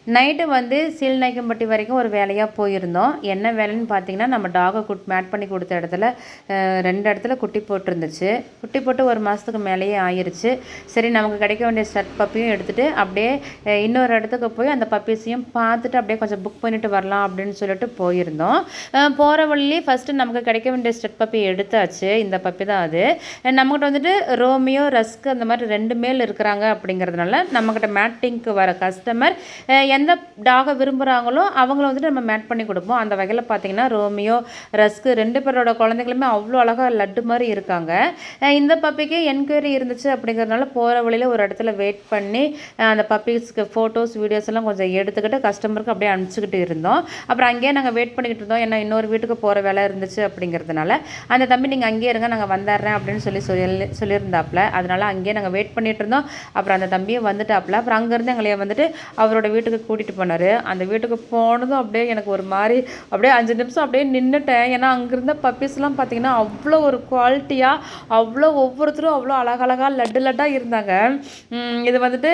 Night வந்து சீல்நாயக்கம்பட்டி வரைக்கும் ஒரு வேலையாக போயிருந்தோம். என்ன வேலைன்னு பார்த்தீங்கன்னா, நம்ம டாகை மேட் பண்ணி கொடுத்த இடத்துல 2 இடத்துல குட்டி போட்டிருந்துச்சு. குட்டி போட்டு 1 மாதத்துக்கு மேலேயே ஆயிருச்சு. சரி, நமக்கு கிடைக்க வேண்டிய ஸ்டட் பப்பியும் எடுத்துகிட்டு அப்படியே இன்னொரு இடத்துக்கு போய் அந்த பப்பீஸையும் பார்த்துட்டு அப்படியே கொஞ்சம் புக் பண்ணிட்டு வரலாம் அப்படின்னு சொல்லிட்டு போயிருந்தோம். போகிற வழியிலே ஃபஸ்ட்டு நமக்கு கிடைக்க வேண்டிய ஸ்டட் பப்பி எடுத்தாச்சு. இந்த பப்பி தான் அது. நம்மகிட்ட வந்துட்டு ரோமியோ, ரஸ்க் அந்த மாதிரி 2 மேல் இருக்கிறாங்க. அப்படிங்கிறதுனால நம்மக்கிட்ட மேட்டிங்க்கு வர கஸ்டமர் எந்த டாகை விரும்புகிறாங்களோ அவங்கள வந்துட்டு நம்ம மேட் பண்ணி கொடுப்போம். அந்த வகையில் பார்த்திங்கன்னா ரோமியோ, ரஸ்க்கு 2 பேரோட குழந்தைகளுமே அவ்வளோ அழகாக லட்டு மாதிரி இருக்காங்க. இந்த பப்பிக்கு என்கொயரி இருந்துச்சு. அப்படிங்கிறதுனால போகிற வழியில் ஒரு இடத்துல வெயிட் பண்ணி அந்த பப்பீஸ்க்கு ஃபோட்டோஸ், வீடியோஸ் எல்லாம் கொஞ்சம் எடுத்துக்கிட்டு கஸ்டமருக்கு அப்படியே அனுப்பிச்சிக்கிட்டு இருந்தோம். அப்புறம் அங்கேயே நாங்கள் வெயிட் பண்ணிக்கிட்டு இருந்தோம். ஏன்னா இன்னொரு வீட்டுக்கு போகிற வேலை இருந்துச்சு. அப்படிங்கிறதுனால அந்த தம்பி நீங்கள் அங்கேயே இருங்க, நாங்கள் வந்துடுறேன் அப்படின்னு சொல்லியிருந்தாப்புல. அதனால் அங்கேயே நாங்கள் வெயிட் பண்ணிகிட்டு இருந்தோம். அப்புறம் அந்த தம்பியை வந்துட்டாப்புல. அப்புறம் அங்கேருந்து எங்களைய வந்துட்டு அவரோட வீட்டுக்கு கூட்டிகிட்டு போனார். அந்த வீட்டுக்கு போனதும் அப்படியே எனக்கு ஒரு மாதிரி அப்படியே 5 நிமிஷம் அப்படியே நின்றுட்டேன். ஏன்னா அங்கேருந்த பப்பீஸ்லாம் பார்த்திங்கன்னா அவ்வளோ ஒரு குவாலிட்டியாக, அவ்வளோ ஒவ்வொருத்தரும் அவ்வளோ அழகழகாக லட்டாக இருந்தாங்க. இது வந்துட்டு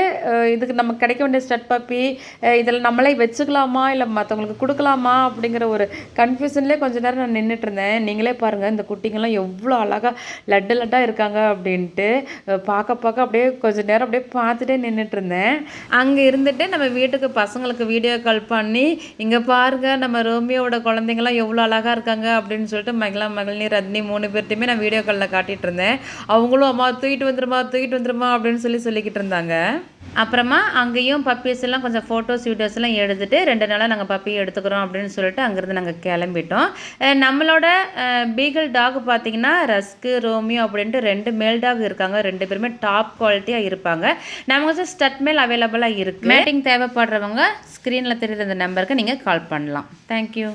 இதுக்கு நமக்கு கிடைக்க வேண்டிய ஸ்டட் பப்பி, இதில் நம்மளே வச்சுக்கலாமா இல்லை மற்றவங்களுக்கு கொடுக்கலாமா அப்படிங்கிற ஒரு கன்ஃபியூஷன்லேயே கொஞ்சம் நேரம் நான் நின்றுட்டு இருந்தேன். நீங்களே பாருங்கள், இந்த குட்டிங்கெல்லாம் எவ்வளோ அழகாக லட்டாக இருக்காங்க அப்படின்ட்டு பார்க்க அப்படியே கொஞ்சம் நேரம் அப்படியே பார்த்துட்டே நின்றுட்டு இருந்தேன். அங்கே இருந்துட்டு நம்ம வீட்டுக்கு பசங்களுக்கு வீடியோ கால் பண்ணி, இங்கே பாருங்கள் நம்ம ரோமியோவோட குழந்தைங்களாம் எவ்வளோ அழகாக இருக்காங்க அப்படின்னு சொல்லிட்டு மகிழ்னி, ரத்னி 3 பேர்ட்டையுமே நான் வீடியோ காலில் காட்டிகிட்டு இருந்தேன். அவங்களும் அம்மா தூக்கிட்டு வந்துருமா அப்படின்னு சொல்லிக்கிட்டு இருந்தாங்க. அப்புறமா அங்கேயும் பப்பீஸ் எல்லாம் கொஞ்சம் ஃபோட்டோஸ், வீடியோஸ் எல்லாம் எடுத்துகிட்டு 2 நாளாக நாங்கள் பப்பியை எடுத்துக்கிறோம் அப்படின்னு சொல்லிட்டு அங்கேருந்து நாங்கள் கிளம்பிட்டோம். நம்மளோட பீகிள் டாக் பார்த்திங்கன்னா ரஸ்க்கு, ரோமியோ அப்படின்ட்டு 2 மேல் டாக் இருக்காங்க. 2 பேருமே டாப் குவாலிட்டியாக இருப்பாங்க. நமக்கு ஸ்டட் மேல் அவைலபிளாக இருக்குது. மேட்டிங் தேவைப்படுறவங்க ஸ்க்ரீனில் தெரியுற அந்த நம்பருக்கு நீங்கள் கால் பண்ணலாம். தேங்க்யூ.